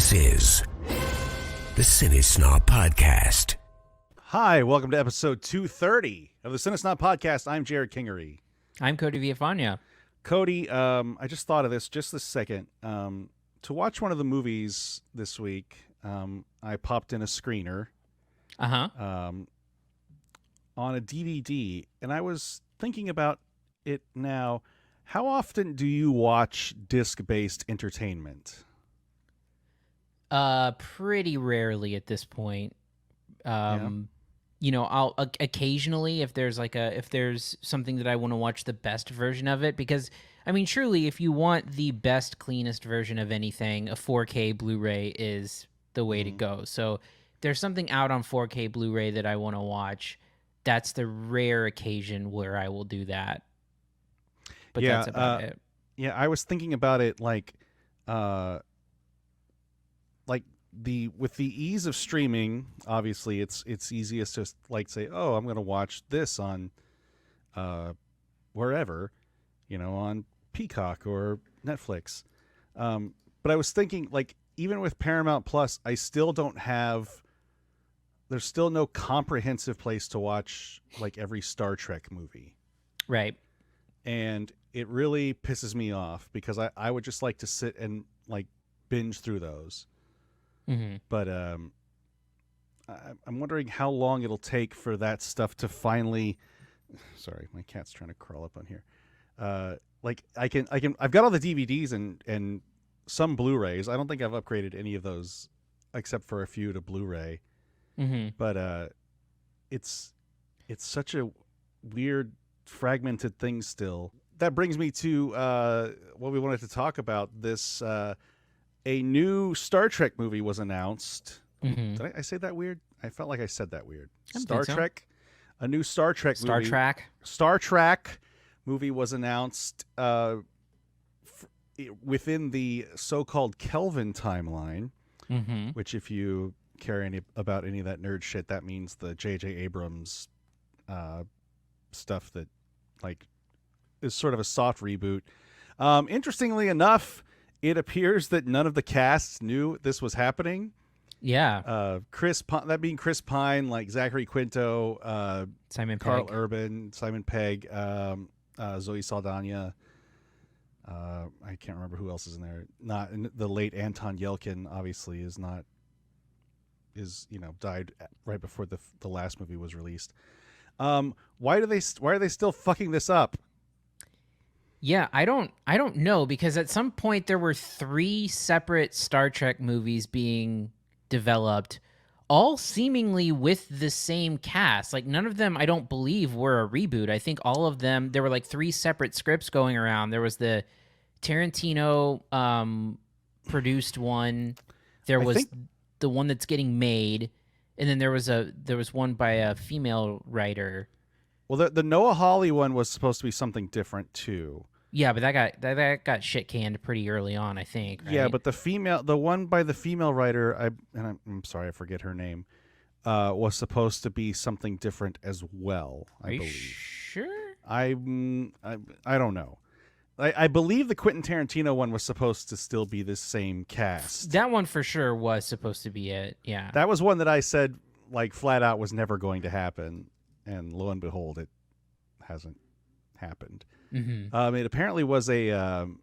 This is the CineSnob Podcast. Hi, welcome to episode 230 of the CineSnob Podcast. I'm Jerrod Kingery. I'm Cody Villafana. Cody, I just thought of this just this second. To watch one of the movies this week, I popped in a screener on a DVD, and I was thinking about it now. How often do you watch disc-based entertainment? Pretty rarely at this point. Yeah. You know, I'll occasionally if there's something that I want to watch the best version of it, because I mean, truly, if you want the best, cleanest version of anything, a 4K Blu-ray is the way to go. So if there's something out on 4K Blu-ray that I want to watch, that's the rare occasion where I will do that. But that's about it. Yeah, I was thinking about it with the ease of streaming. Obviously, it's easiest to say, oh, I'm going to watch this on wherever, on Peacock or Netflix. But I was thinking, even with Paramount Plus, I still don't have. There's still no comprehensive place to watch every Star Trek movie. Right. And it really pisses me off because I would just like to sit and binge through those. Mm-hmm. But I'm wondering how long it'll take for that stuff to finally. Sorry, my cat's trying to crawl up on here. I've got all the DVDs and some Blu-rays. I don't think I've upgraded any of those except for a few to Blu-ray. Mm-hmm. But it's such a weird, fragmented thing still. That brings me to what we wanted to talk about. This a new Star Trek movie was announced. Mm-hmm. Did I say that weird? I felt like I said that weird. I don't Star think so. Trek, a new Star Trek movie. Star Trek movie was announced within the so-called Kelvin timeline, which, if you care about any of that nerd shit, that means the J.J. Abrams stuff that is sort of a soft reboot. Interestingly enough, it appears that none of the casts knew this was happening. Yeah. Chris Pine, Zachary Quinto, Simon Carl Pegg. Urban, Simon Pegg, Zoe Saldana. I can't remember who else is in there. Not the late Anton Yelkin. Obviously, died right before the last movie was released. Why are they still fucking this up? Yeah, I don't know, because at some point there were 3 separate Star Trek movies being developed, all seemingly with the same cast. None of them, I don't believe, were a reboot. I think all of them, there were 3 separate scripts going around. There was the Tarantino produced one. There was the one that's getting made, and then there was one by a female writer. Well, the Noah Hawley one was supposed to be something different too. Yeah, but that got shit canned pretty early on, I think. Right? Yeah, but the one by the female writer, I'm sorry, I forget her name, was supposed to be something different as well. I believe. Sure? I don't know. I believe the Quentin Tarantino one was supposed to still be the same cast. That one for sure was supposed to be it. Yeah. That was one that I said flat out was never going to happen. And lo and behold, it hasn't happened. Mm-hmm. It apparently was another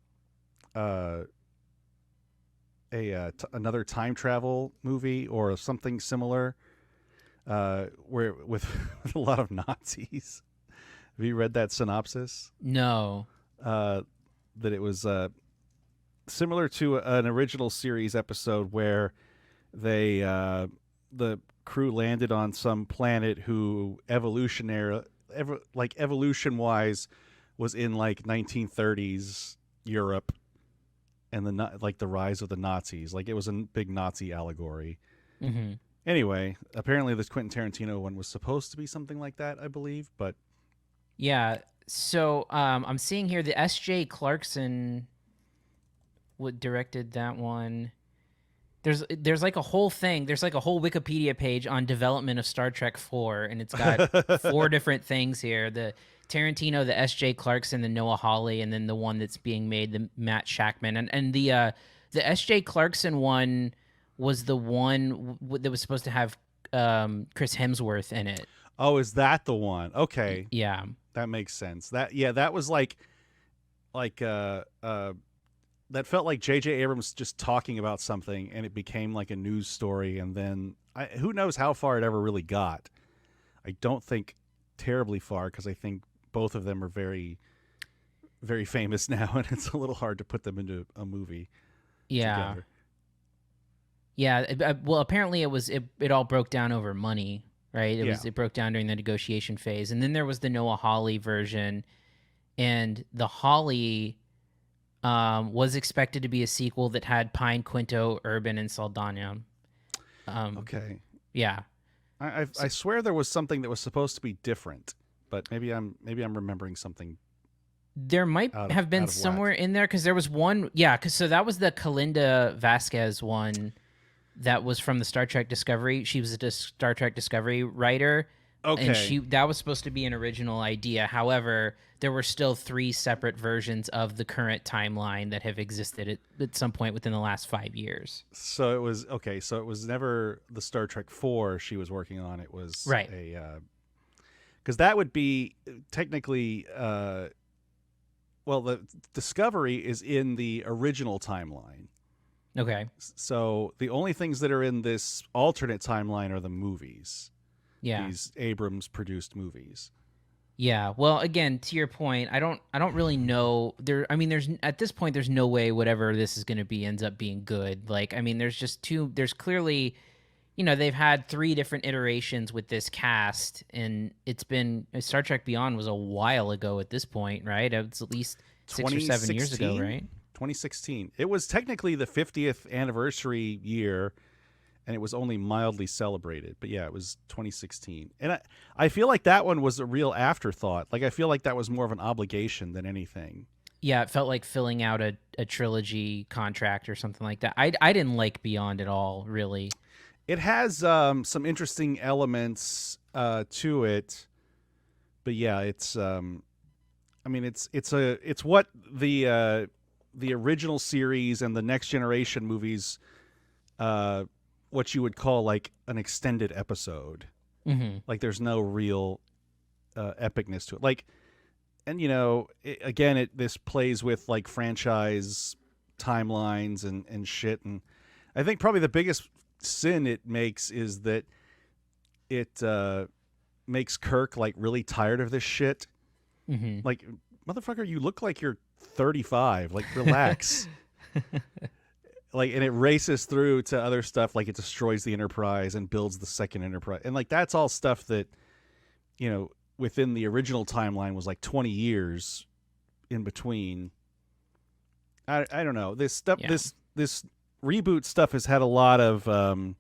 time travel movie or something similar, where with a lot of Nazis. Have you read that synopsis? No. That it was similar to an original series episode where they the crew landed on some planet who evolution wise was in 1930s Europe, and the rise of the Nazis. It was a big Nazi allegory. Mm-hmm. Anyway, apparently this Quentin Tarantino one was supposed to be something like that, I believe, but yeah. So I'm seeing here the S.J. Clarkson directed that one. There's a whole thing. There's a whole Wikipedia page on development of Star Trek 4, and it's got 4 different things here: the Tarantino, the S.J. Clarkson, the Noah Hawley, and then the one that's being made, the Matt Shackman. And the S.J. Clarkson one was the one that was supposed to have Chris Hemsworth in it. Oh, is that the one? Okay. Yeah. That makes sense. That was like that felt like J.J. Abrams just talking about something, and it became like a news story, and then who knows how far it ever really got. I don't think terribly far, because I think both of them are very, very famous now, and it's a little hard to put them into a movie together. Yeah. Well, apparently it all broke down over money, right? It broke down during the negotiation phase, and then there was the Noah Hawley version, and the Hawley was expected to be a sequel that had Pine, Quinto, Urban, and Saldana. Okay. Yeah. I swear there was something that was supposed to be different, but maybe I'm remembering something. There might have been somewhere in there, because there was one. Yeah, so that was the Kalinda Vasquez one that was from the Star Trek Discovery. She was a Star Trek Discovery writer. Okay. And that was supposed to be an original idea. However, there were still 3 separate versions of the current timeline that have existed at some point within the last 5 years. So it was okay. So it was never the Star Trek 4 she was working on. It was right. Because that would be technically, well, the Discovery is in the original timeline. Okay. So the only things that are in this alternate timeline are the movies. Yeah. These Abrams produced movies. Yeah. Well, again, to your point, I don't really know there's at this point there's no way whatever this is going to be ends up being good. Like, I mean, there's clearly, they've had 3 different iterations with this cast, and it's been Star Trek Beyond was a while ago at this point, right? It's at least 6 or 7 years ago, right? 2016. It was technically the 50th anniversary year, and it was only mildly celebrated. But yeah, it was 2016. And I feel like that one was a real afterthought. Like, I feel like that was more of an obligation than anything. Yeah, it felt like filling out a trilogy contract or something like that. I didn't like Beyond at all, really. It has some interesting elements to it. But yeah, it's it's what the original series and the Next Generation movies what you would call like an extended episode. Mm-hmm. Like, there's no real epicness to it. Like, and this plays with like franchise timelines and shit. And I think probably the biggest sin it makes is that it makes Kirk like really tired of this shit. Mm-hmm. Like, motherfucker, you look like you're 35. Like, relax. Like, and it races through to other stuff, like it destroys the Enterprise and builds the second Enterprise. And like, that's all stuff that, within the original timeline was like 20 years in between. I don't know. This stuff, this reboot stuff has had a lot of, I don't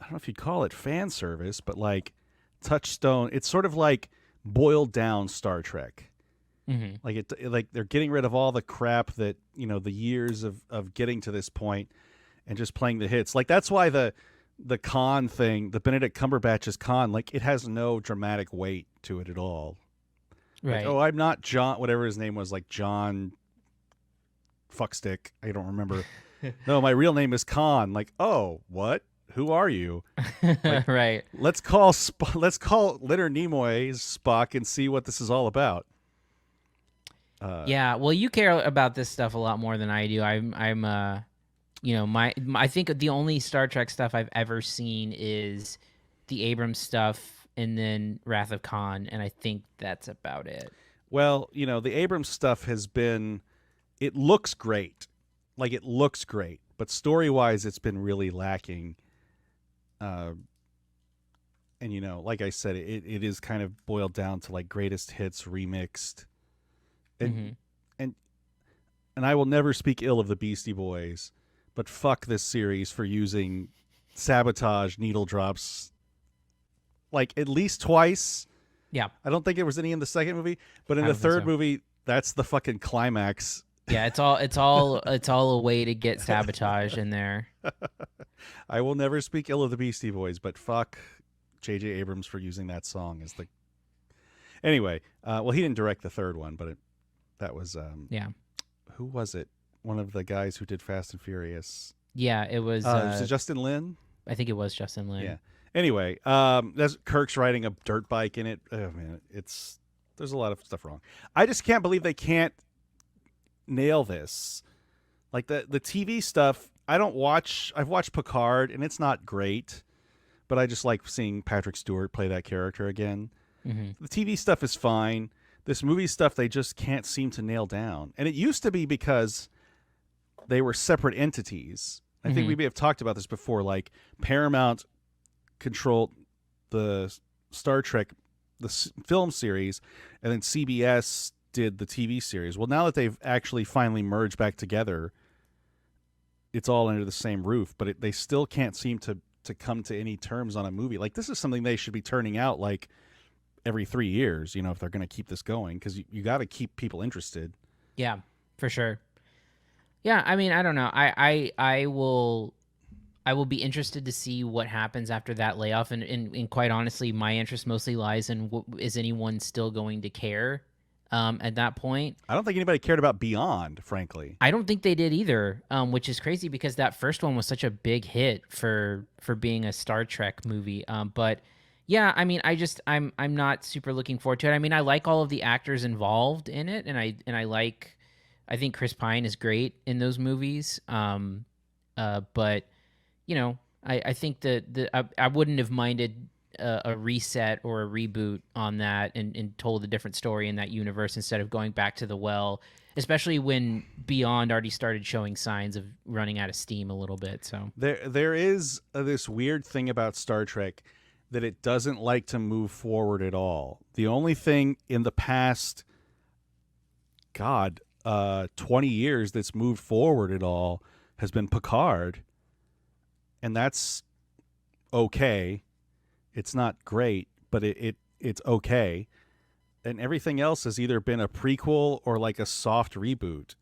know if you'd call it fan service, but like touchstone. It's sort of like boiled down Star Trek. Mm-hmm. Like they're getting rid of all the crap that, the years of getting to this point and just playing the hits. Like, that's why the Khan thing, the Benedict Cumberbatch's Khan, like, it has no dramatic weight to it at all. Right. Like, oh, I'm not John, whatever his name was, like John Fuckstick. I don't remember. No, my real name is Khan. Like, oh, what? Who are you? Like, right. Let's call Leonard Nimoy's Spock and see what this is all about. Yeah, well, you care about this stuff a lot more than I do. I think the only Star Trek stuff I've ever seen is the Abrams stuff and then Wrath of Khan, and I think that's about it. Well, the Abrams stuff has been, it looks great. Like, it looks great, but story-wise, it's been really lacking. And, like I said, it is kind of boiled down to like greatest hits remixed. And I will never speak ill of the Beastie Boys, but fuck this series for using Sabotage needle drops like at least twice. Yeah. I don't think there was any in the second movie, but in the third movie, that's the fucking climax. Yeah, it's all a way to get Sabotage in there. I will never speak ill of the Beastie Boys, but fuck J.J. Abrams for using that song as the. Anyway, well, he didn't direct the third one, but that was yeah. Who was it? One of the guys who did Fast and Furious. Yeah, it was. Was it Justin Lin? I think it was Justin Lin. Yeah. Anyway, that's Kirk's riding a dirt bike in it. Oh man, there's a lot of stuff wrong. I just can't believe they can't nail this. Like the TV stuff, I've watched Picard and it's not great, but I just like seeing Patrick Stewart play that character again. Mm-hmm. The TV stuff is fine. This movie stuff they just can't seem to nail down. And it used to be because they were separate entities. I think we may have talked about this before. Like Paramount controlled the Star Trek, the film series, and then CBS did the TV series. Well, now that they've actually finally merged back together, it's all under the same roof, but they still can't seem to come to any terms on a movie. Like this is something they should be turning out like every 3 years, if they're going to keep this going, because you got to keep people interested. Yeah, for sure. Yeah, I mean, I don't know. I will be interested to see what happens after that layoff, and quite honestly, my interest mostly lies in is anyone still going to care at that point. I don't think anybody cared about Beyond, frankly. I don't think they did either, which is crazy because that first one was such a big hit for being a Star Trek movie. But yeah, I mean, I'm not super looking forward to it. I mean, I like all of the actors involved in it, and I think Chris Pine is great in those movies. But I think that I wouldn't have minded a reset or a reboot on that and told a different story in that universe instead of going back to the well, especially when Beyond already started showing signs of running out of steam a little bit. So there is this weird thing about Star Trek that it doesn't like to move forward at all. The only thing in the past, 20 years that's moved forward at all has been Picard. And that's okay. It's not great, but it's okay. And everything else has either been a prequel or like a soft reboot.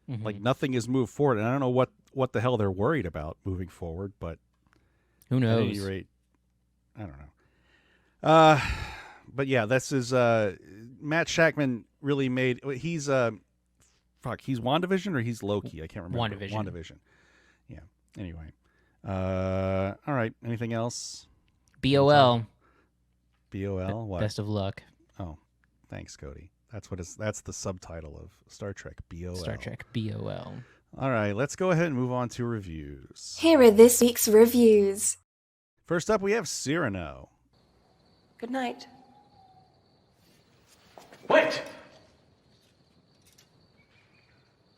Mm-hmm. Like nothing has moved forward. And I don't know what the hell they're worried about moving forward, but who knows? At any rate, I don't know. But yeah, this is Matt Shakman really made. He's he's WandaVision or he's Loki? I can't remember. WandaVision. Yeah. Anyway. All right. Anything else? BOL. BOL. What? Best of luck. Oh, thanks, Cody. That's the subtitle of Star Trek. BOL. Star Trek. BOL. All right. Let's go ahead and move on to reviews. Here are this week's reviews. First up, we have Cyrano. Good night. Wait!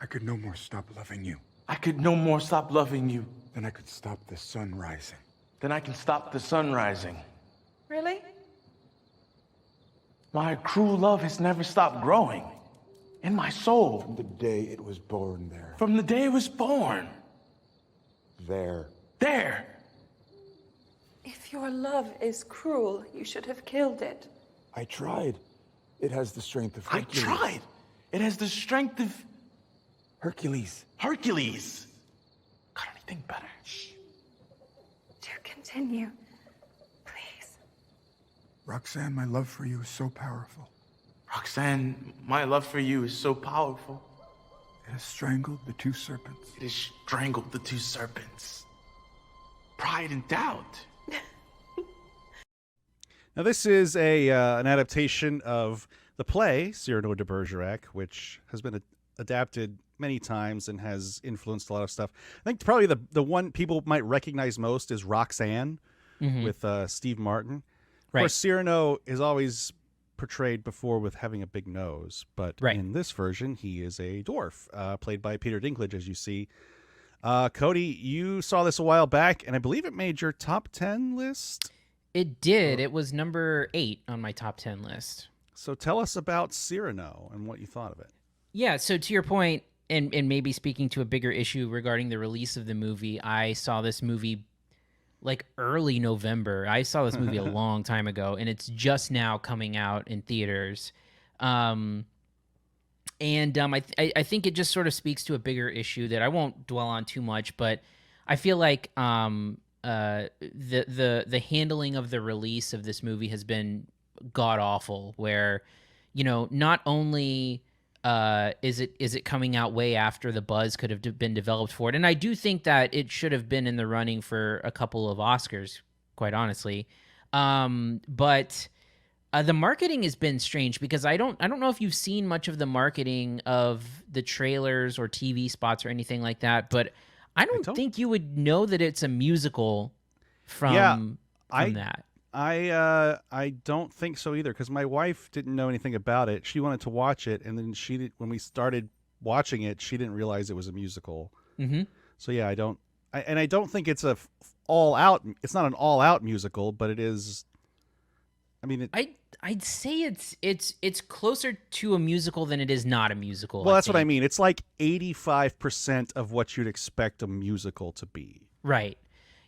I could no more stop loving you. I could no more stop loving you. Then I could stop the sun rising. Then I can stop the sun rising. Really? My cruel love has never stopped growing. In my soul. From the day it was born there. From the day it was born. There. There! If your love is cruel, you should have killed it. I tried. It has the strength of I Hercules. tried. It has the strength of Hercules. Hercules. Got anything better? Shh. Do continue. Please. Roxanne, my love for you is so powerful. Roxanne, my love for you is so powerful. It has strangled the two serpents. It has strangled the two serpents. Pride and doubt. Now, this is an adaptation of the play Cyrano de Bergerac, which has been adapted many times and has influenced a lot of stuff. I think probably the one people might recognize most is Roxanne with Steve Martin. Of course, Cyrano is always portrayed before with having a big nose, but in this version, he is a dwarf, played by Peter Dinklage, as you see. Cody, you saw this a while back, and I believe it made your top 10 list? It did. It was number 8 on my top 10 list. So tell us about Cyrano and what you thought of it. Yeah, so to your point, and maybe speaking to a bigger issue regarding the release of the movie, I saw this movie like early November. I saw this movie a long time ago, and it's just now coming out in theaters. I think it just sort of speaks to a bigger issue that I won't dwell on too much, but I feel like the handling of the release of this movie has been god awful, where not only is it coming out way after the buzz could have been developed for it? And I do think that it should have been in the running for a couple of Oscars, quite honestly. But the marketing has been strange because I don't know if you've seen much of the marketing of the trailers or TV spots or anything like that, but I don't think you would know that it's a musical from that. I don't think so either, because my wife didn't know anything about it. She wanted to watch it, and then when we started watching it, she didn't realize it was a musical. Mm-hmm. So yeah, I don't think it's It's not an all-out musical, but it is. I mean, I'd say it's closer to a musical than it is not a musical. Well, that's what I mean. It's like 85% of what you'd expect a musical to be. Right.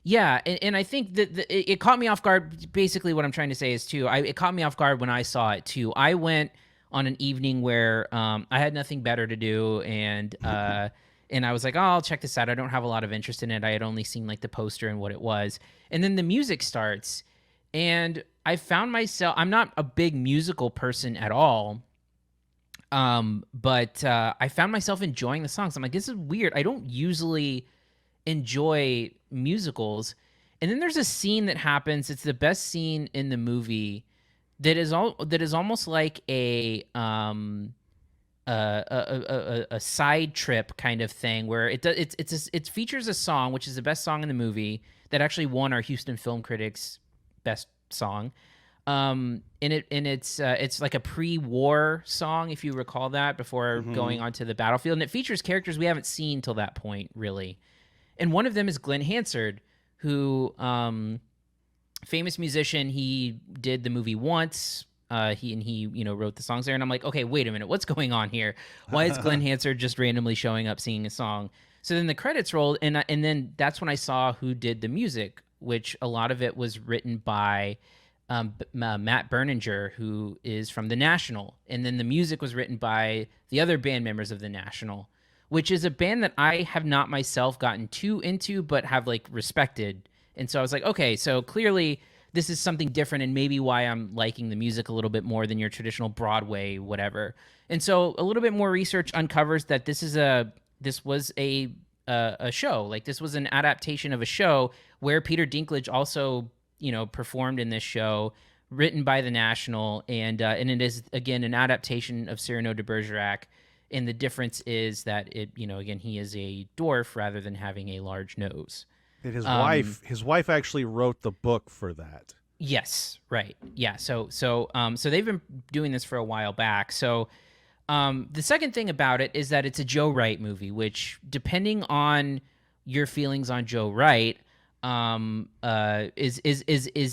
Yeah, and I think that it caught me off guard. Basically, what I'm trying to say is, too, it caught me off guard when I saw it, too. I went on an evening where I had nothing better to do, and I was like, oh, I'll check this out. I don't have a lot of interest in it. I had only seen, like, the poster and what it was. And then the music starts, and I found myself... I'm not a big musical person at all, but I found myself enjoying the songs. I'm like, this is weird. I don't usually enjoy musicals. And then there's a scene that happens. It's the best scene in the movie that is almost like a side trip kind of thing, where it features a song, which is the best song in the movie, that actually won our Houston Film Critics Best Song. And it's like a pre-war song, if you recall that, before going onto the battlefield, and it features characters we haven't seen till that point, really. And one of them is Glenn Hansard, who, famous musician. He did the movie Once. He wrote the songs there. And I'm like, okay, wait a minute, what's going on here? Why is Glenn Hansard just randomly showing up singing a song? So then the credits rolled, and then that's when I saw who did the music, which a lot of it was written by Matt Berninger, who is from The National. And then the music was written by the other band members of The National, which is a band that I have not myself gotten too into, but have like respected. And so I was like, okay, so clearly this is something different, and maybe why I'm liking the music a little bit more than your traditional Broadway, whatever. And so a little bit more research uncovers that this was a show. Like, this was an adaptation of a show where Peter Dinklage also, performed in this show, written by The National, and it is, again, an adaptation of Cyrano de Bergerac. And the difference is that again, he is a dwarf rather than having a large nose. And his wife actually wrote the book for that. Yes, right. Yeah. So they've been doing this for a while back. So the second thing about it is that it's a Joe Wright movie, which, depending on your feelings on Joe Wright, is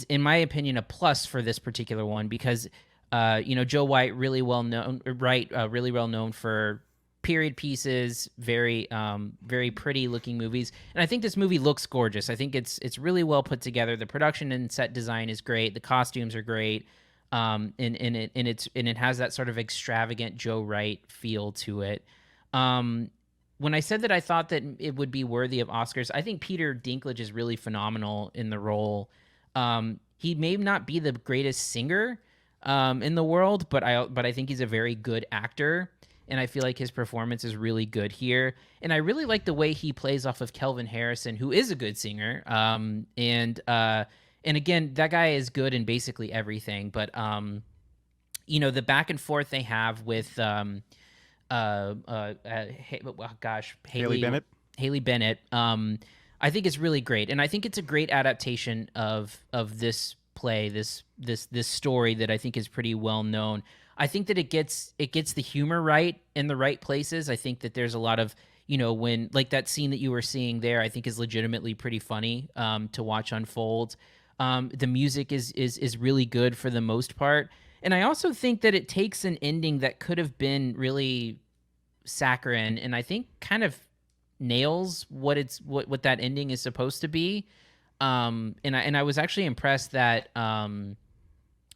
in my opinion a plus for this particular one, because Joe Wright really well known for period pieces, very pretty looking movies, and I think this movie looks gorgeous. I think it's really well put together. The production and set design is great. The costumes are great, and it has that sort of extravagant Joe Wright feel to it. When I said that I thought that it would be worthy of Oscars, I think Peter Dinklage is really phenomenal in the role. He may not be the greatest singer in the world, but I think he's a very good actor, and I feel like his performance is really good here. And I really like the way he plays off of Kelvin Harrison, who is a good singer. And again, that guy is good in basically everything. But the back and forth they have with Haley Bennett. I think it's really great, and I think it's a great adaptation of this play, this story that I think is pretty well known. I think that it gets the humor right in the right places. I think that there's a lot of, when, like, that scene that you were seeing there, I think is legitimately pretty funny to watch unfold. The music is really good for the most part. And I also think that it takes an ending that could have been really saccharine, and I think kind of nails what that ending is supposed to be. And I was actually impressed that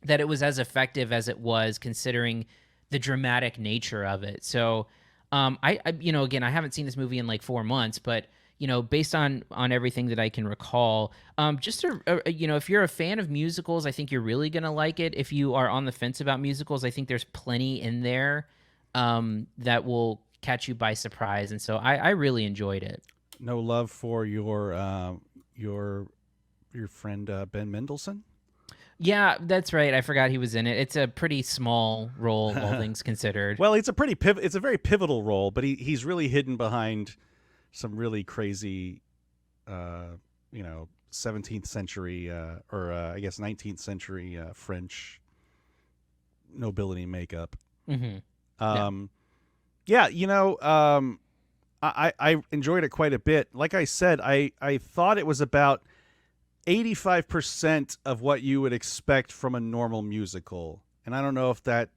that it was as effective as it was, considering the dramatic nature of it. So again, I haven't seen this movie in like 4 months, but based on everything that I can recall, if you're a fan of musicals, I think you're really gonna like it. If you are on the fence about musicals, I think there's plenty in there that will catch you by surprise. And so I really enjoyed it. No love for your friend Ben Mendelsohn? Yeah, that's right. I forgot he was in it. It's a pretty small role, all things considered. Well, it's a very pivotal role, but he's really hidden behind some really crazy, 17th century or I guess 19th century French nobility makeup. Mm-hmm. I enjoyed it quite a bit. Like I said, I thought it was about 85% of what you would expect from a normal musical. And I don't know if that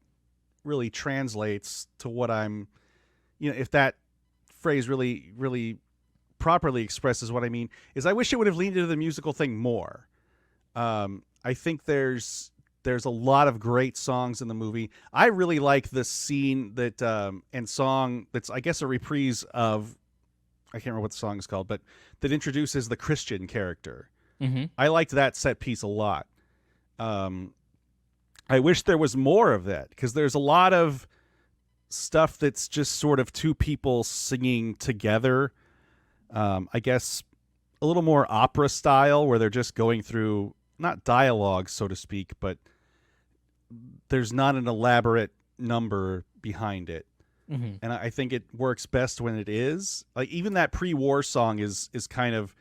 really translates to what if that phrase really, really properly expresses what I mean, is I wish it would have leaned into the musical thing more. I think there's a lot of great songs in the movie. I really like the scene that and song that's, I guess, a reprise of, I can't remember what the song is called, but that introduces the Christian character. Mm-hmm. I liked that set piece a lot. I wish there was more of that, because there's a lot of stuff that's just sort of two people singing together. I guess a little more opera style, where they're just going through, not dialogue, so to speak, but there's not an elaborate number behind it. Mm-hmm. And I think it works best when it is. Like, even that pre-war song is kind of,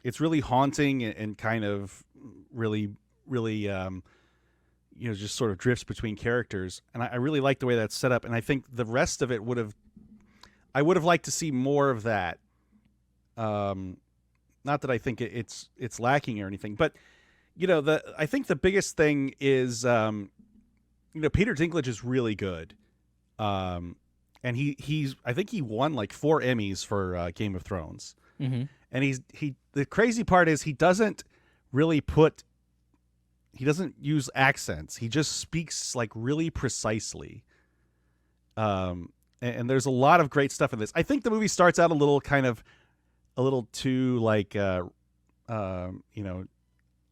it's really haunting and kind of really, really, just sort of drifts between characters. And I really like the way that's set up. And I think the rest of it I would have liked to see more of that. Not that I think it's lacking or anything, but I think the biggest thing is, Peter Dinklage is really good. And I think he won like 4 Emmys for Game of Thrones. Mm-hmm. And the crazy part is he doesn't use accents. He just speaks like really precisely. And there's a lot of great stuff in this. I think the movie starts out a little too like,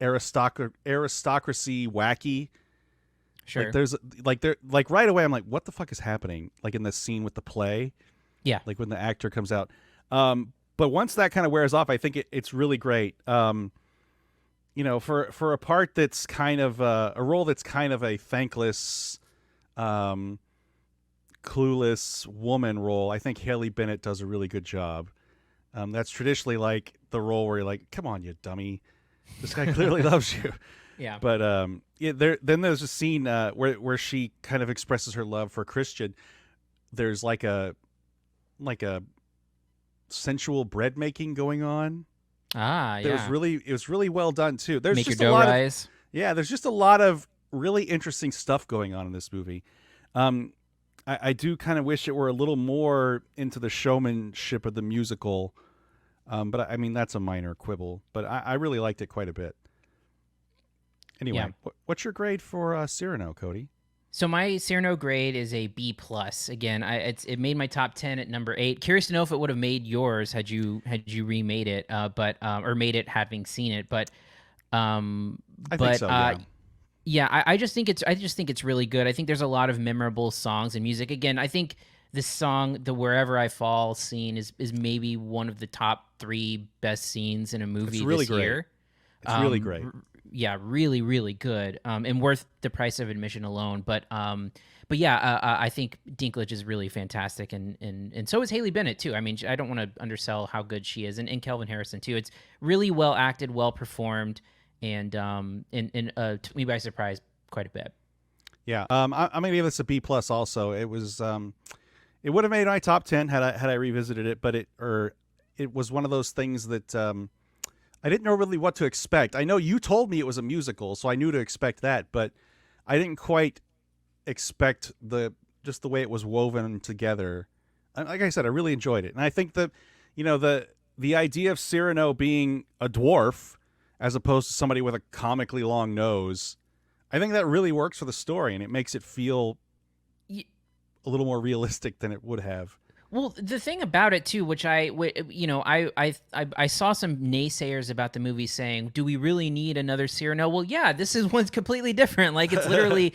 aristocracy wacky. Sure. Like right away I'm like, what the fuck is happening? Like in the scene with the play. Yeah. Like when the actor comes out. But once that kind of wears off, I think it's really great. For a part that's kind of a role that's kind of a thankless, clueless woman role, I think Haley Bennett does a really good job. That's traditionally like the role where you're like, come on, you dummy. This guy clearly loves you. Yeah. But then there's a scene where she kind of expresses her love for Christian. There's like a sensual bread making going on. Yeah. It was really well done too. There's Make just your a dough lot rise. there's just a lot of really interesting stuff going on in this movie. I do kind of wish it were a little more into the showmanship of the musical. But I mean, that's a minor quibble, but I really liked it quite a bit. Anyway, Yeah. What's your grade for Cyrano, Cody? So my Cyrano grade is a B+. Again, it made my top 10 at number 8. Curious to know if it would have made yours had you remade it, or made it having seen it. But I think so. Yeah. I just think it's really good. I think there's a lot of memorable songs and music. Again, I think the song, the Wherever I Fall scene, is maybe one of the top 3 best scenes in a movie this year. It's really great. Yeah, really, really good, and worth the price of admission alone. But yeah, I think Dinklage is really fantastic, and so is Haley Bennett too. I mean, I don't want to undersell how good she is, and Kelvin Harrison too. It's really well acted, well performed, and took me by surprise quite a bit. Yeah, I'm gonna give this a B+ also. It was it would have made my top 10 had I revisited it, but it was one of those things that I didn't know really what to expect. I know you told me it was a musical, so I knew to expect that, but I didn't quite expect the way it was woven together. Like I said, I really enjoyed it, and I think the idea of Cyrano being a dwarf as opposed to somebody with a comically long nose, I think that really works for the story, and it makes it feel a little more realistic than it would have. Well, the thing about it too, which I saw some naysayers about the movie saying, "Do we really need another Cyrano?" Well, yeah, this is one's completely different. Like it's literally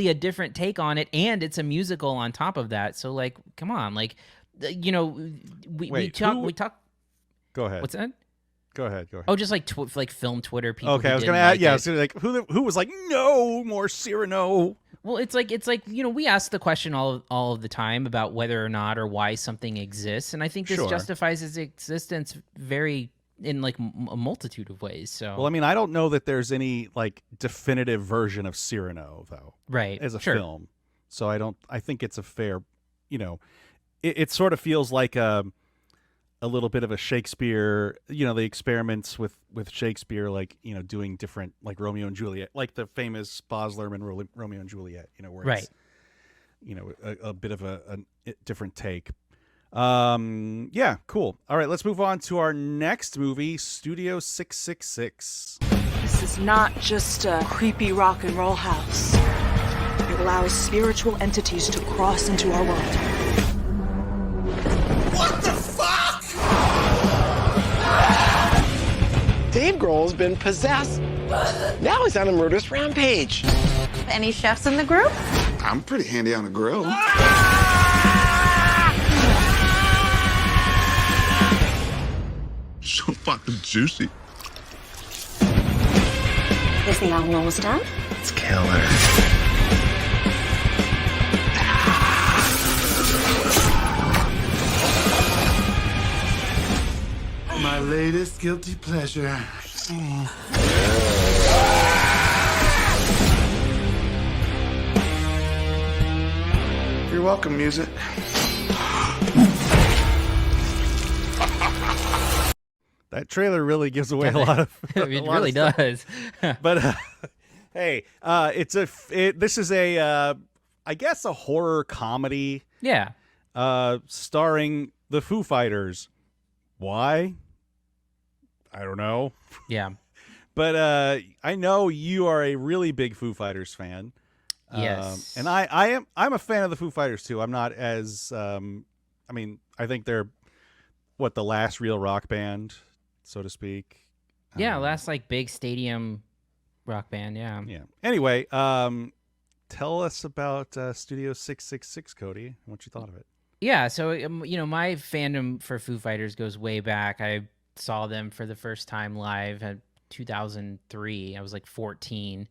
a different take on it, and it's a musical on top of that. So like, come on, like, we talk. Go ahead. What's that? Go ahead. Oh, just like like film Twitter people. Okay, I was gonna add. like Yeah, I it. was gonna like who was like no more Cyrano. Well, it's like we ask the question all of the time about whether or not or why something exists, and I think this Sure. justifies its existence in like a multitude of ways. So, Well, I mean, I don't know that there's any like definitive version of Cyrano though, right, as a sure. film. So I think it's a fair, it sort of feels like a little bit of a Shakespeare, the experiments with Shakespeare, like, doing different, like Romeo and Juliet, like the famous Baz Luhrmann Romeo and Juliet, where Right. it's, a bit of a different take. Yeah, cool. All right, let's move on to our next movie, Studio 666. This is not just a creepy rock and roll house. It allows spiritual entities to cross into our world. What the fuck? Dave Grohl's been possessed. Now he's on a murderous rampage. Any chefs in the group? I'm pretty handy on a grill. So fucking juicy. Is the album almost done? It's killer. My latest guilty pleasure. You're welcome, music. That trailer really gives away a lot of. It really does. But hey, this is a I guess a horror comedy. Yeah. Starring the Foo Fighters. Why? I don't know. Yeah. But I know you are a really big Foo Fighters fan. Yes. And I'm a fan of the Foo Fighters too. I'm not as I think they're the last real rock band, so to speak. Yeah, last like big stadium rock band. Yeah. Yeah. Anyway, tell us about Studio 666, Cody, and what you thought of it. Yeah, so my fandom for Foo Fighters goes way back. I saw them for the first time live in 2003. I was like 14,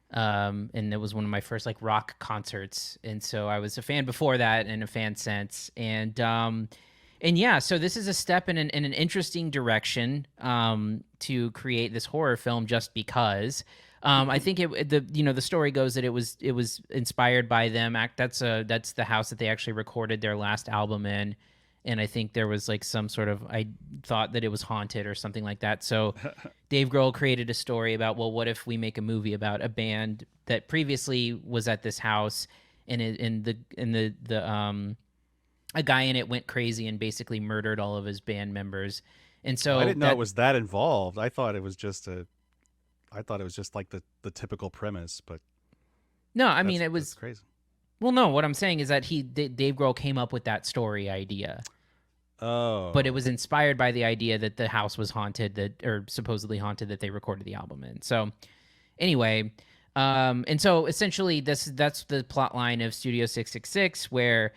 and it was one of my first like rock concerts. And so I was a fan before that and a fan since. And yeah, so this is a step in an interesting direction to create this horror film just because. I think the story goes that it was inspired by them. That's the house that they actually recorded their last album in, and I think there was like some sort of, I thought that it was haunted or something like that. So Dave Grohl created a story about, well, what if we make a movie about a band that previously was at this house, and a guy in it went crazy and basically murdered all of his band members. And so I didn't know it was that involved. I thought it was just like the typical premise, but no, I mean, it was crazy. Well, no, what I'm saying is that Dave Grohl came up with that story idea. Oh. But it was inspired by the idea that the house was haunted, or supposedly haunted, that they recorded the album in. So anyway, and so essentially that's the plot line of Studio 666, where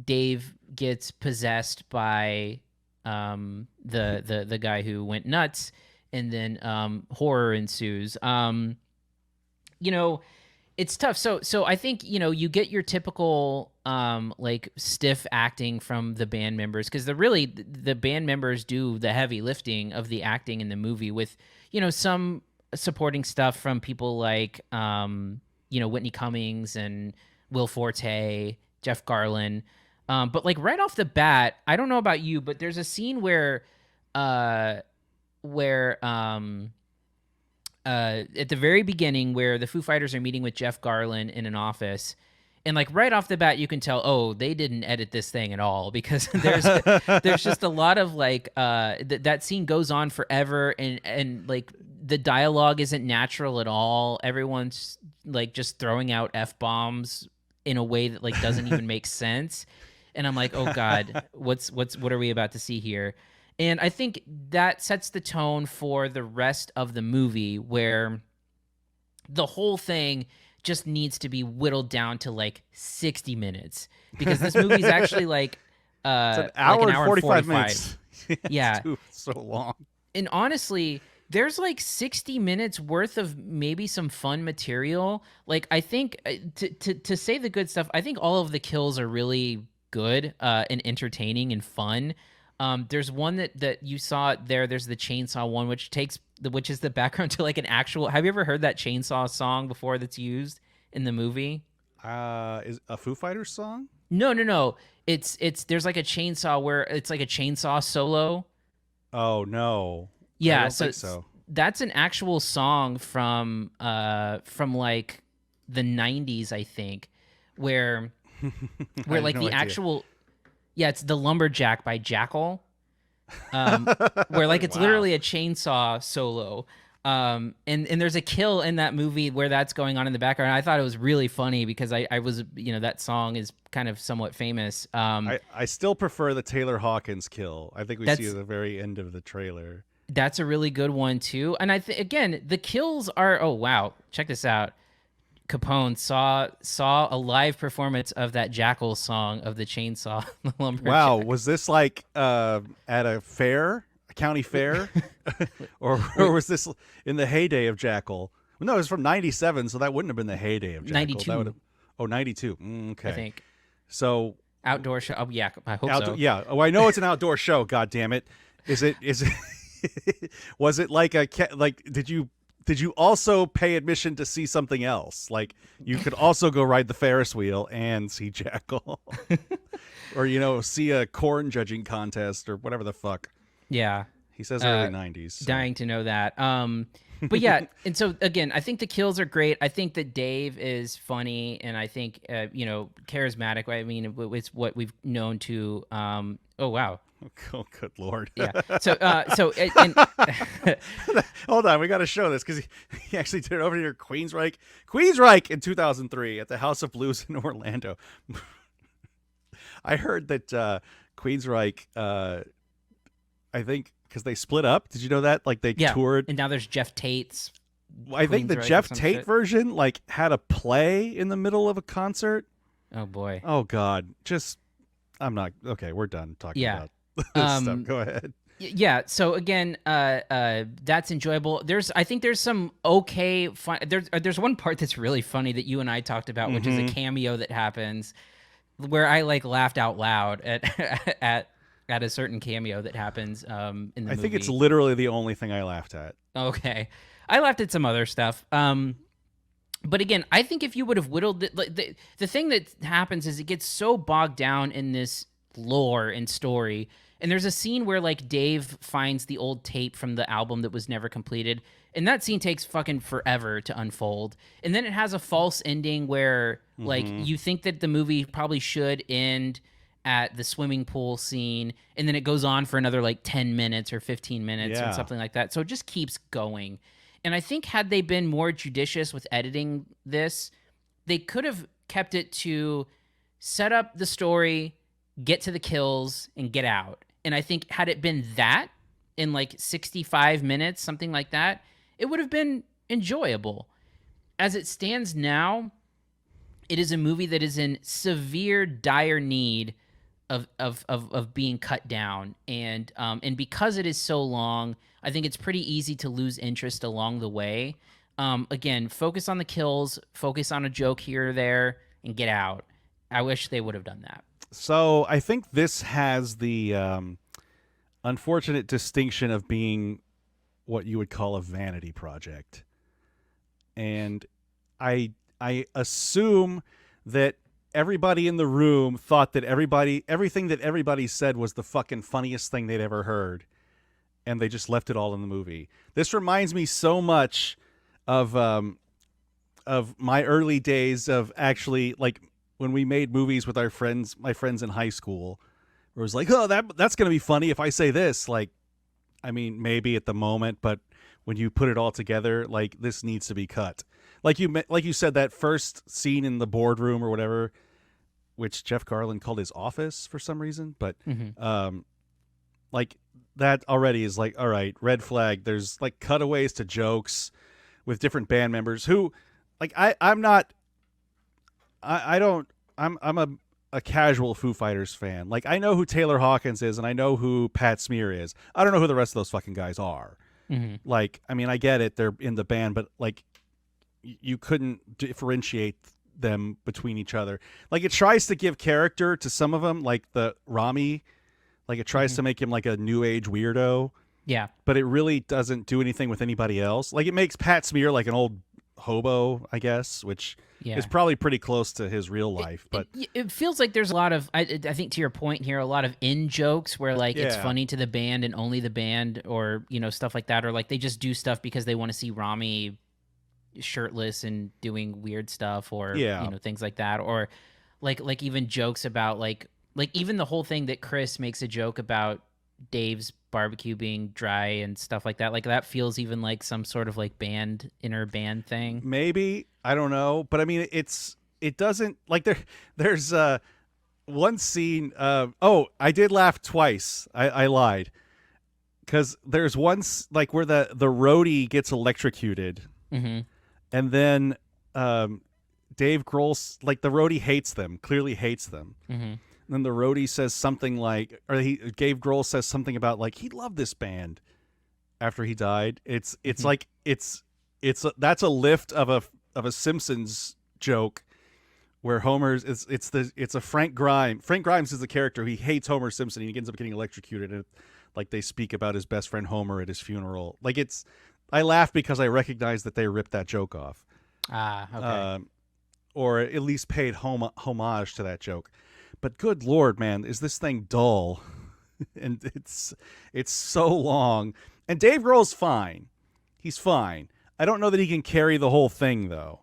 Dave gets possessed by the guy who went nuts, and then horror ensues. It's tough. So I think, you get your typical like stiff acting from the band members, because the band members do the heavy lifting of the acting in the movie, with some supporting stuff from people like Whitney Cummings and Will Forte, Jeff Garlin. But like right off the bat, I don't know about you, but there's a scene where at the very beginning, where the Foo Fighters are meeting with Jeff Garlin in an office, and like right off the bat you can tell, oh, they didn't edit this thing at all, because there's just a lot of like that scene goes on forever, and like the dialogue isn't natural at all. Everyone's like just throwing out F-bombs in a way that like doesn't even make sense. and I'm like, oh God, what are we about to see here? And I think that sets the tone for the rest of the movie, where the whole thing just needs to be whittled down to like 60 minutes, because this movie's actually like it's an hour and 45 minutes. Yeah, so long. And honestly, there's like 60 minutes worth of maybe some fun material. Like, I think to say the good stuff, I think all of the kills are really good and entertaining and fun. There's one that you saw there. There's the chainsaw one, which is the background to like an actual. Have you ever heard that chainsaw song before that's used in the movie? Is a Foo Fighters song? No. It's there's like a chainsaw where it's like a chainsaw solo. Oh no. Yeah, I don't think so. That's an actual song from like the 90s, I think, where like the actual. Yeah, it's The Lumberjack by Jackal, where like it's literally a chainsaw solo. And there's a kill in that movie where that's going on in the background. I thought it was really funny because I was, that song is kind of somewhat famous. I still prefer the Taylor Hawkins kill. I think we see at the very end of the trailer. That's a really good one too. And again, the kills are, oh wow, check this out. Capone saw a live performance of that Jackal song of the chainsaw. Wow, was this like at a fair, a county fair, or was this in the heyday of Jackal? Well, no, it was from '97, so that wouldn't have been the heyday of Jackal. 92. 92. Okay, I think. So outdoor show. Oh yeah, I hope so. Yeah. Oh, I know it's an outdoor show. God damn it! Is it? Was it like Did you also pay admission to see something else? Like, you could also go ride the Ferris wheel and see Jackal. Or, see a corn judging contest or whatever the fuck. Yeah. He says early 90s. So. Dying to know that. But yeah, and so, again, I think the kills are great. I think that Dave is funny, and I think, charismatic. I mean, it's what we've known to... oh, wow. Oh, good Lord. Yeah. Hold on, we got to show this because he actually did it over here. Queensryche in 2003 at the House of Blues in Orlando. I heard that Queensryche, I think, because they split up. Did you know that? Like they toured, and now there's Jeff Tate's. I think the Jeff Tate version had a play in the middle of a concert. Oh boy. Oh God. I'm not okay. We're done talking about. Stuff. Go ahead. Yeah. So again, that's enjoyable. I think there's some okay fun. There's one part that's really funny that you and I talked about, which is a cameo that happens where I laughed out loud at a certain cameo that happens in the movie. I think it's literally the only thing I laughed at. Okay, I laughed at some other stuff. But again, I think if you would have whittled it, the thing that happens is it gets so bogged down in this lore and story. And there's a scene where Dave finds the old tape from the album that was never completed, and that scene takes fucking forever to unfold. And then it has a false ending where you think that the movie probably should end at the swimming pool scene, and then it goes on for another 10 minutes or 15 minutes or something like that. So it just keeps going. And I think had they been more judicious with editing this, they could have kept it to set up the story, get to the kills, and get out. And I think had it been that in 65 minutes, something like that, it would have been enjoyable. As it stands now, it is a movie that is in severe, dire need of being cut down. And because it is so long, I think it's pretty easy to lose interest along the way. Again, focus on the kills, focus on a joke here or there, and get out. I wish they would have done that. So I think this has the unfortunate distinction of being what you would call a vanity project. And I assume that everybody in the room thought that everything that everybody said was the fucking funniest thing they'd ever heard. And they just left it all in the movie. This reminds me so much of my early days of actually when we made movies with my friends in high school, where it was oh, that's going to be funny if I say this. Maybe at the moment, but when you put it all together, this needs to be cut. Like you said, that first scene in the boardroom or whatever which Jeff Garlin called his office for some reason. But like that already is like, all right, red flag. There's like cutaways to jokes with different band members who, like, I'm a casual Foo Fighters fan. Like, I know who Taylor Hawkins is and I know who Pat Smear is. I don't know who the rest of those fucking guys are. Like, I mean, I get it, they're in the band, but like, you couldn't differentiate them between each other. Like, it tries to give character to some of them, like the Rami. Like, it tries to make him like a new age weirdo. Yeah. But it really doesn't do anything with anybody else. Like, it makes Pat Smear like an old hobo, I guess, which is probably pretty close to his real life. But it feels like there's a lot of, I think to your point here, a lot of in jokes where like it's funny to the band and only the band, or, you know, stuff like that. Or like they just do stuff because they want to see Rami shirtless and doing weird stuff, or, you know, things like that. Or like even jokes about like even the whole thing that Chris makes a joke about Dave's barbecue being dry and stuff like that. Like that feels even like some sort of like inner band thing. Maybe, I don't know, but I mean, it doesn't like there's one scene. I did laugh twice. I lied, because there's one like where the roadie gets electrocuted, and then Dave Grohl, like the roadie clearly hates them. And then the roadie says something like, or Dave Grohl says something about like he loved this band after he died. It's like that's a lift of a Simpsons joke where Homer's it's a Frank Grimes. Frank Grimes is the character. He hates Homer Simpson. And he ends up getting electrocuted, and like they speak about his best friend Homer at his funeral. Like I laugh because I recognize that they ripped that joke off. Okay. Or at least paid homage to that joke. But good Lord, man, is this thing dull? And it's so long. And Dave Grohl's fine. He's fine. I don't know that he can carry the whole thing, though.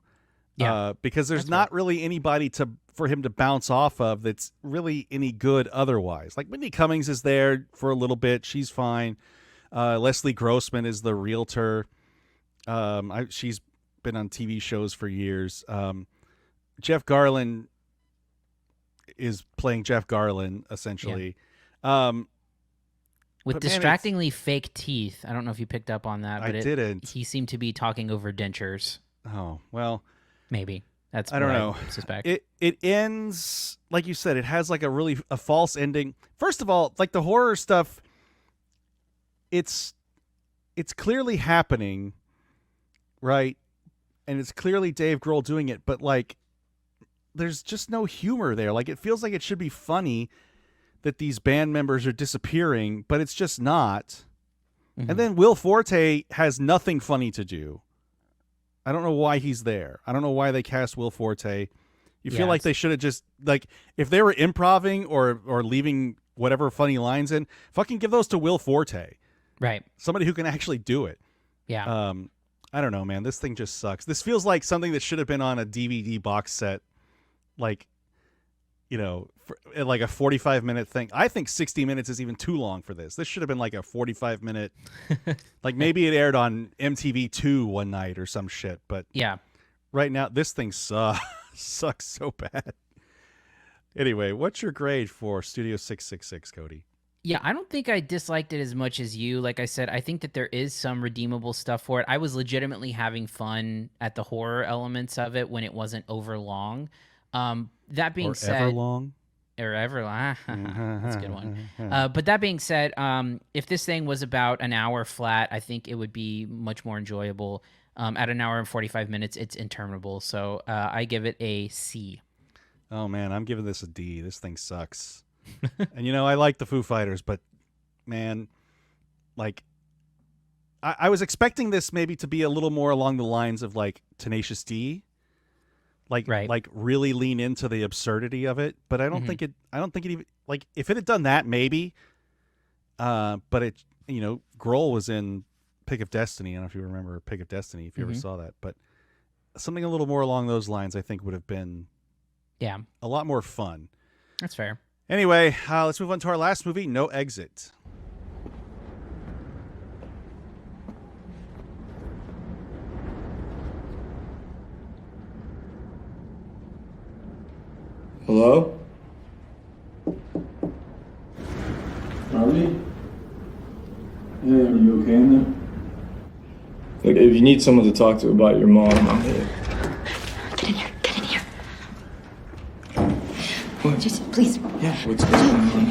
Yeah. Because there's not really anybody for him to bounce off of that's really any good otherwise. Like, Whitney Cummings is there for a little bit. She's fine. Leslie Grossman is the realtor. She's been on TV shows for years. Jeff Garlin is playing Jeff Garlin, essentially. With distractingly fake teeth. I don't know if you picked up on that, but I didn't. He seemed to be talking over dentures. Oh, well. Maybe. That's I don't know. I suspect. It ends, like you said, it has like a false ending. First of all, like the horror stuff, it's clearly happening, right? And it's clearly Dave Grohl doing it, but like there's just no humor there. Like, it feels like it should be funny that these band members are disappearing, but it's just not. And then Will Forte has nothing funny to do. I don't know why he's there. I don't know why they cast Will Forte. You feel like they should have just, like, if they were improvising or leaving whatever funny lines in, fucking give those to Will Forte. Right. Somebody who can actually do it. Yeah. I don't know, man. This thing just sucks. This feels like something that should have been on a DVD box set. Like, you know, like a 45-minute thing. I think 60 minutes is even too long for this. This should have been like a 45-minute, like maybe it aired on MTV2 one night or some shit. But yeah, right now this thing sucks so bad. Anyway, what's your grade for Studio 666, Cody? Yeah, I don't think I disliked it as much as you. Like I said, I think that there is some redeemable stuff for it. I was legitimately having fun at the horror elements of it when it wasn't over long. That being said, Everlong? That's a good one. But that being said, if this thing was about an hour flat, I think it would be much more enjoyable. At an hour and 45 minutes, it's interminable. So I give it a C. Oh, man, I'm giving this a D. This thing sucks. And, you know, I like the Foo Fighters, but, man, like, I was expecting this maybe to be a little more along the lines of, like, Tenacious D. Like, like really lean into the absurdity of it, but I don't think it even, like, if it had done that, maybe. But it, you know, Grohl was in Pick of Destiny. I don't know if you remember Pick of Destiny, if you ever saw that, but something a little more along those lines, I think would have been, a lot more fun. That's fair. Anyway, let's move on to our last movie, No Exit. Hello? Hey, are you okay in there? Look, if you need someone to talk to about your mom, I'm here. Get in here. Get in here. What? Just, please. Yeah, what's going on?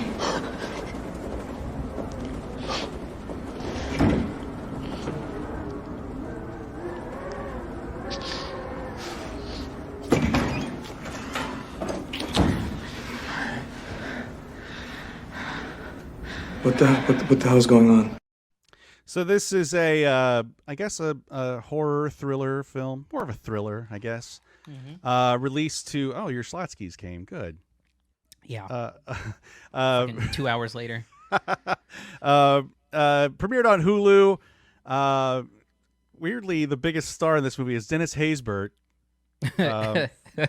What the hell's going on? So this is I guess a horror thriller film, more of a thriller, I guess. Released to your Schlatskys came good. Yeah. 2 hours later. Premiered on Hulu. Weirdly, the biggest star in this movie is Dennis Haysbert,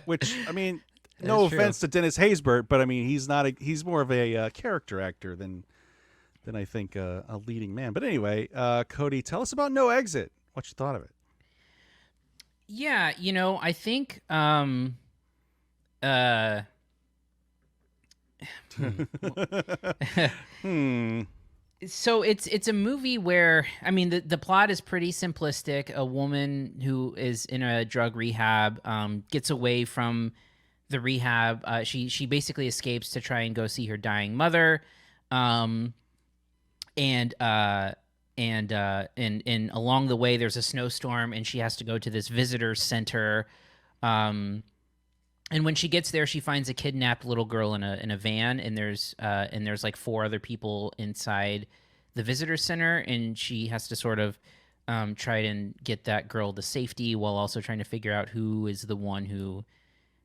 which I mean, no offense to Dennis Haysbert, but I mean he's more of a character actor than I think a leading man. But anyway, Cody, tell us about No Exit. What you thought of it? Yeah, I think So it's a movie where, I mean, the plot is pretty simplistic. A woman who is in a drug rehab gets away from the rehab. She basically escapes to try and go see her dying mother. And along the way there's a snowstorm and she has to go to this visitor center. And when she gets there, she finds a kidnapped little girl in a van, and there's like 4 other people inside the visitor center, and she has to sort of try and get that girl to safety while also trying to figure out who is the one who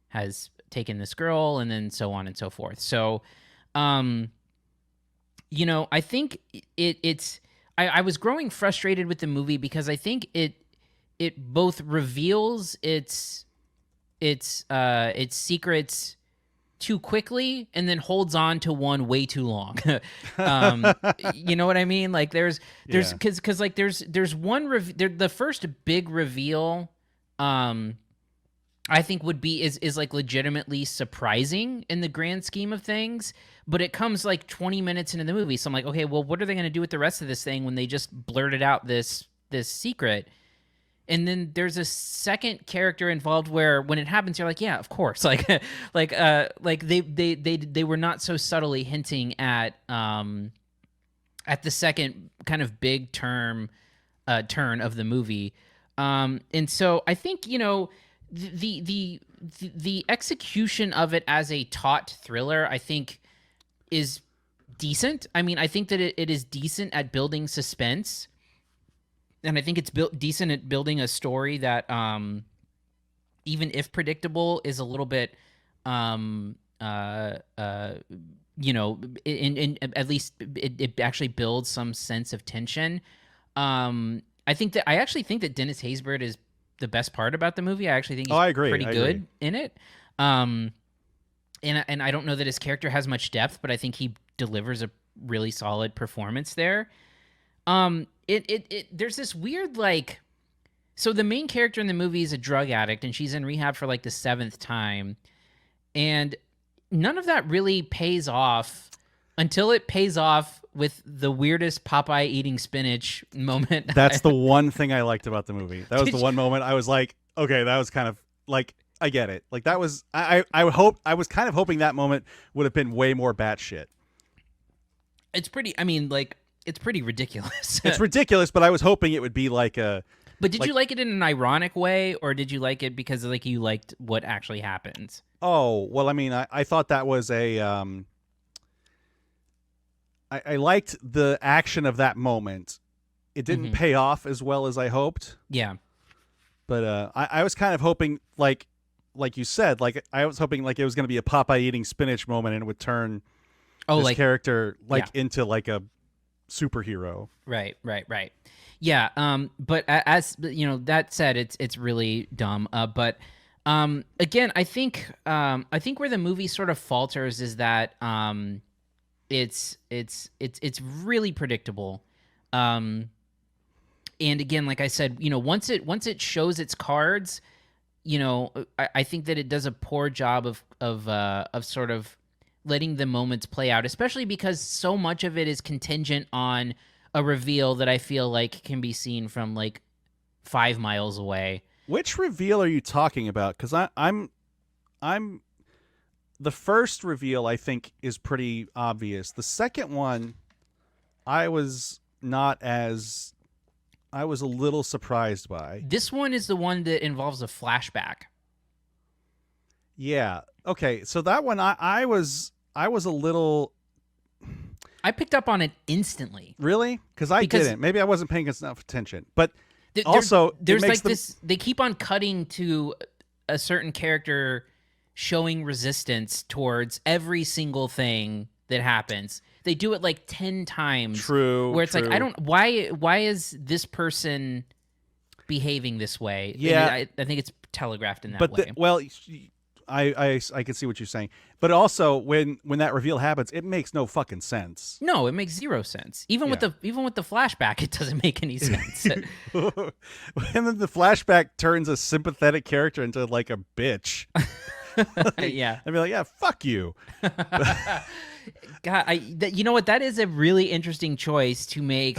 has taken this girl, and then so on and so forth. So, I think it's I was growing frustrated with the movie because I think it both reveals its secrets too quickly and then holds on to one way too long. You know what I mean? Like there's because like there's one the first big reveal I think is like legitimately surprising in the grand scheme of things, but it comes like 20 minutes into the movie. So I'm like, okay, well, what are they going to do with the rest of this thing when they just blurted out this secret? And then there's a second character involved where when it happens, you're like, yeah, of course. Like they were not so subtly hinting at the second kind of big turn of the movie. And so I think, the execution of it as a taut thriller, I think, is decent. I mean, I think that it is decent at building suspense, and I think it's decent at building a story that, even if predictable, is a little bit, in at least it actually builds some sense of tension. I actually think that Dennis Haysbert is the best part about the movie. I actually think he's pretty good in it. And I don't know that his character has much depth, but I think he delivers a really solid performance there. There's this weird, like, so the main character in the movie is a drug addict and she's in rehab for like the 7th time. And none of that really pays off until it pays off with the weirdest Popeye eating spinach moment. That's the one thing I liked about the movie. That was the one moment I was like, okay, that was kind of like, I get it. Like that was, I was kind of hoping that moment would have been way more batshit. It's pretty, I mean, like, it's pretty ridiculous. It's ridiculous, but I was hoping it would be like a... But did you like it in an ironic way, or did you like it because like you liked what actually happens? Oh, well, I mean, I thought that was a... I liked the action of that moment. It didn't pay off as well as I hoped. Yeah. But I was kind of hoping, like you said, like I was hoping like it was going to be a Popeye eating spinach moment and it would turn this character into like a superhero. Right. Yeah. But as you know, that said, it's really dumb. But again, I think where the movie sort of falters is that it's really predictable. And again, like I said, you know, once it shows its cards, you know, I think that it does a poor job of sort of letting the moments play out, especially because so much of it is contingent on, a reveal that I feel like can be seen from like 5 miles away. Which reveal are you talking about? Because I'm the first reveal I think is pretty obvious. The second one, I was a little surprised by. This one is the one that involves a flashback. Yeah. Okay. So that one, I was a little. I picked up on it instantly. Really? Because I didn't. Maybe I wasn't paying enough attention. But there's like this. They keep on cutting to a certain character showing resistance towards every single thing that happens. They do it like 10 times. True. Where it's like, I don't. Why is this person behaving this way? Yeah. I think it's telegraphed in that way. Well, I can see what you're saying, but also when that reveal happens, it makes no fucking sense. No, it makes zero sense. Even with the flashback, it doesn't make any sense. And then the flashback turns a sympathetic character into like a bitch. Yeah, I'd be like, yeah, fuck you. God, you know what? That is a really interesting choice to make.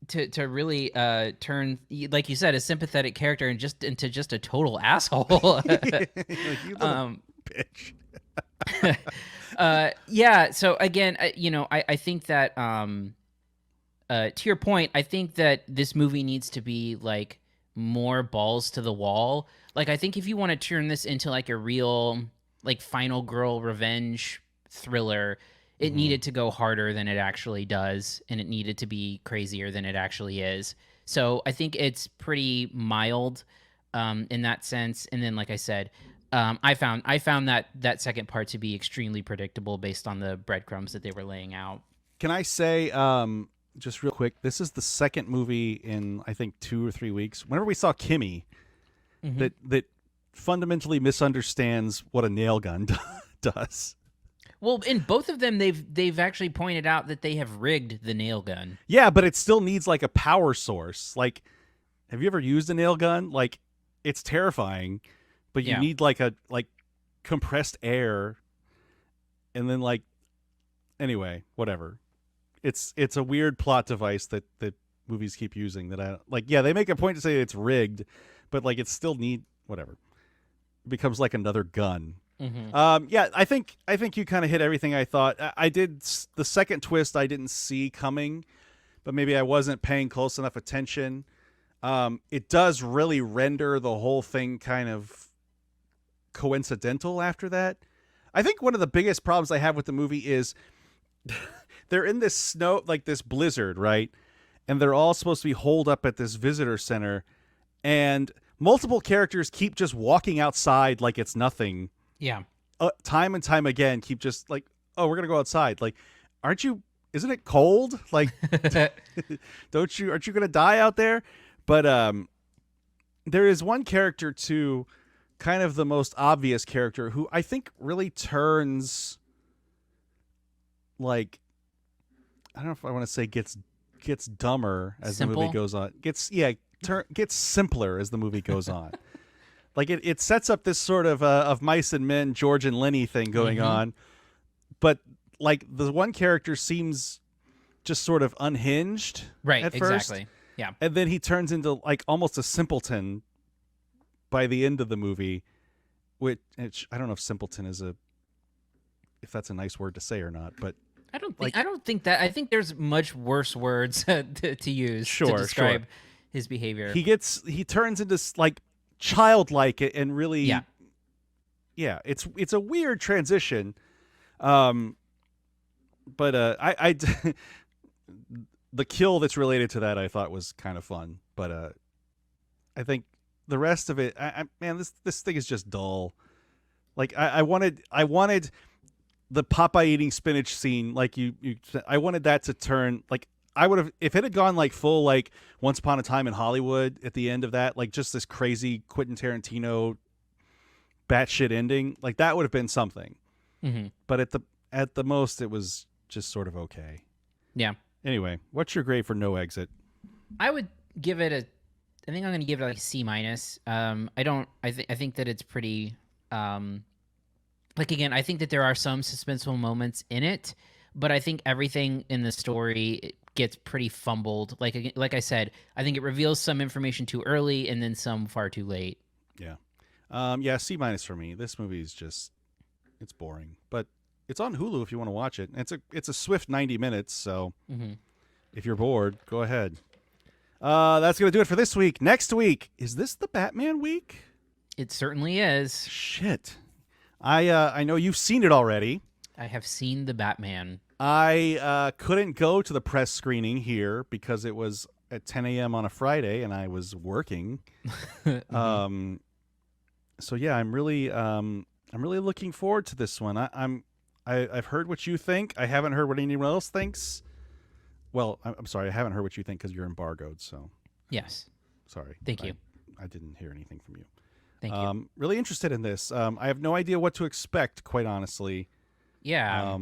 To really turn, like you said, a sympathetic character into just a total asshole. Like, you little bitch. Yeah. So again, I think that to your point, I think that this movie needs to be like more balls to the wall. Like, I think if you want to turn this into like a real like final girl revenge thriller, it needed to go harder than it actually does, and it needed to be crazier than it actually is. So I think it's pretty mild in that sense. And then, like I said, I found that second part to be extremely predictable based on the breadcrumbs that they were laying out. Can I say, just real quick, this is the second movie in, I think, 2 or 3 weeks. Whenever we saw Kimmy, that fundamentally misunderstands what a nail gun does. Well, in both of them, they've actually pointed out that they have rigged the nail gun. Yeah, but it still needs like a power source. Like, have you ever used a nail gun? Like, it's terrifying, but you need like compressed air, and then like, anyway, whatever. It's a weird plot device that movies keep using that I like. Yeah, they make a point to say it's rigged, but like it still whatever. It becomes like another gun. Yeah, I think you kind of hit everything I thought. I did the second twist I didn't see coming, but maybe I wasn't paying close enough attention. It does really render the whole thing kind of coincidental after that. I think one of the biggest problems I have with the movie is they're in this snow, like this blizzard, right? And they're all supposed to be holed up at this visitor center, and multiple characters keep just walking outside like it's nothing. Yeah. Time and time again, keep just like, oh, we're going to go outside. Like, isn't it cold? Like, aren't you going to die out there? But there is one character too, kind of the most obvious character, who I think really turns, like, I don't know if I want to say gets dumber as the movie goes on. Gets simpler as the movie goes on. Like it sets up this sort of mice and men, George and Lenny thing going on, but like the one character seems just sort of unhinged, right? At first. Exactly. Yeah, and then he turns into like almost a simpleton by the end of the movie. Which I don't know if simpleton if that's a nice word to say or not, but I don't think that. I think there's much worse words to use to describe his behavior. He turns into like childlike and really it's a weird transition, but I the kill that's related to that I thought was kind of fun, but I think the rest of it, man, this thing is just dull. Like I wanted the Popeye eating spinach scene, like I wanted that to turn, like I would have, if it had gone like full, like Once Upon a Time in Hollywood at the end of that, like just this crazy Quentin Tarantino batshit ending, like that would have been something. But at the most, it was just sort of okay. Yeah. Anyway, what's your grade for No Exit? I would give it I think I'm going to give it like a C-. I think that it's pretty, like again, I think that there are some suspenseful moments in it, but I think everything in the story gets pretty fumbled. Like I said, I think it reveals some information too early and then some far too late. Yeah. C- for me. This movie is just, it's boring, but it's on Hulu if you want to watch it. It's a swift 90 minutes, so if you're bored, go ahead. That's going to do it for this week. Next week, is this the Batman week? It certainly is. Shit. I know you've seen it already. I have seen the Batman. I couldn't go to the press screening here because it was at 10 a.m. on a Friday and I was working. So yeah, I'm really looking forward to this one. I've heard what you think. I haven't heard what anyone else thinks. Well, I'm sorry, I haven't heard what you think because you're embargoed. So yes, sorry. Thank you. I didn't hear anything from you. Thank you. Really interested in this. I have no idea what to expect, quite honestly. Yeah.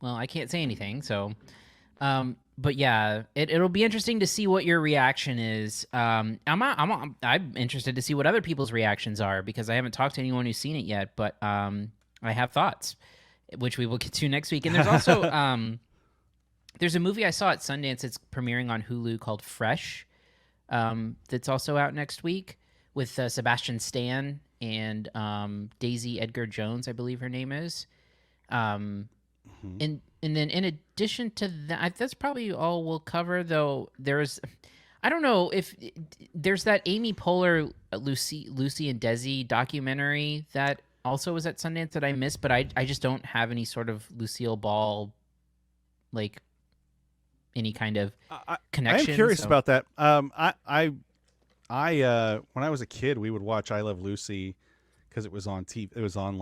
Well, I can't say anything. So, but yeah, it'll be interesting to see what your reaction is. I'm interested to see what other people's reactions are because I haven't talked to anyone who's seen it yet. But I have thoughts, which we will get to next week. And there's also there's a movie I saw at Sundance. It's premiering on Hulu called Fresh. That's also out next week with Sebastian Stan and Daisy Edgar Jones, I believe her name is. And then in addition to that, that's probably all we'll cover. Though I don't know if there's that Amy Poehler Lucy and Desi documentary that also was at Sundance that I missed, but I just don't have any sort of Lucille Ball any kind of connection. I'm curious about that. I when I was a kid, we would watch I Love Lucy because it was on TV. It was on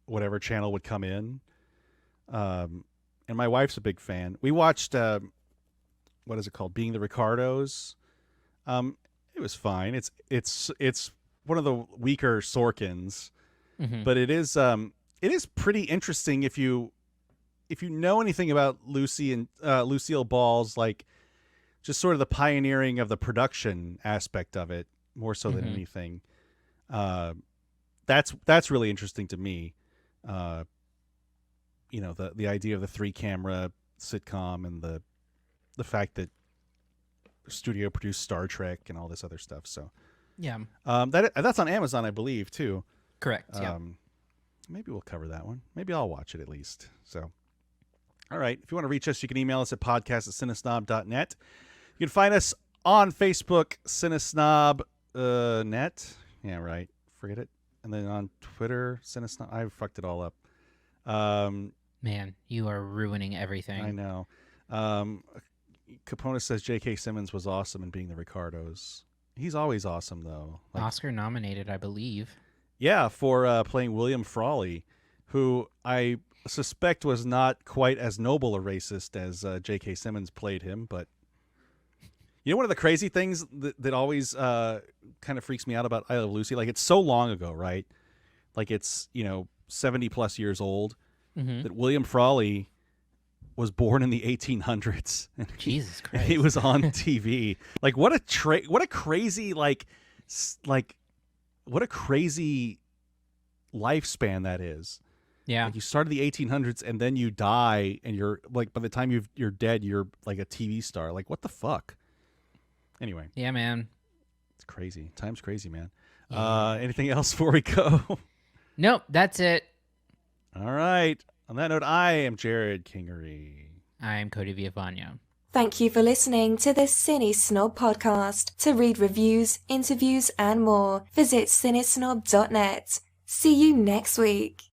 whatever channel would come in. And my wife's a big fan. We watched what is it called? Being the Ricardos. It was fine. It's one of the weaker Sorkins, but it is pretty interesting if you know anything about Lucy and Lucille Ball's just sort of the pioneering of the production aspect of it more so than anything. That's really interesting to me. The idea of the 3-camera sitcom and the fact that studio produced Star Trek and all this other stuff. So yeah, that's on Amazon, I believe, too. Correct. Yeah. Maybe we'll cover that one. Maybe I'll watch it at least. So, all right. If you want to reach us, you can email us at podcast@cinesnob.net. You can find us on Facebook, CineSnob net. Yeah, right. Forget it. And then on Twitter, CineSnob. I fucked it all up. Man, you are ruining everything. I know. Capona says J.K. Simmons was awesome in Being the Ricardos. He's always awesome, though. Oscar nominated, I believe. Yeah, for playing William Frawley, who I suspect was not quite as noble a racist as J.K. Simmons played him. But one of the crazy things that always kind of freaks me out about I Love Lucy, it's so long ago, right? It's 70 plus years old. That William Frawley was born in the 1800s. Jesus Christ! He was on TV. What a crazy what a crazy lifespan that is. Yeah, you started the 1800s and then you die, and you're by the time you're dead, you're a TV star. What the fuck? Anyway. Yeah, man. It's crazy. Time's crazy, man. Yeah. Anything else before we go? Nope, that's it. All right. On that note, I am Jerrod Kingery. I am Cody Villavagno. Thank you for listening to this CineSnob podcast. To read reviews, interviews, and more, visit cinesnob.net. See you next week.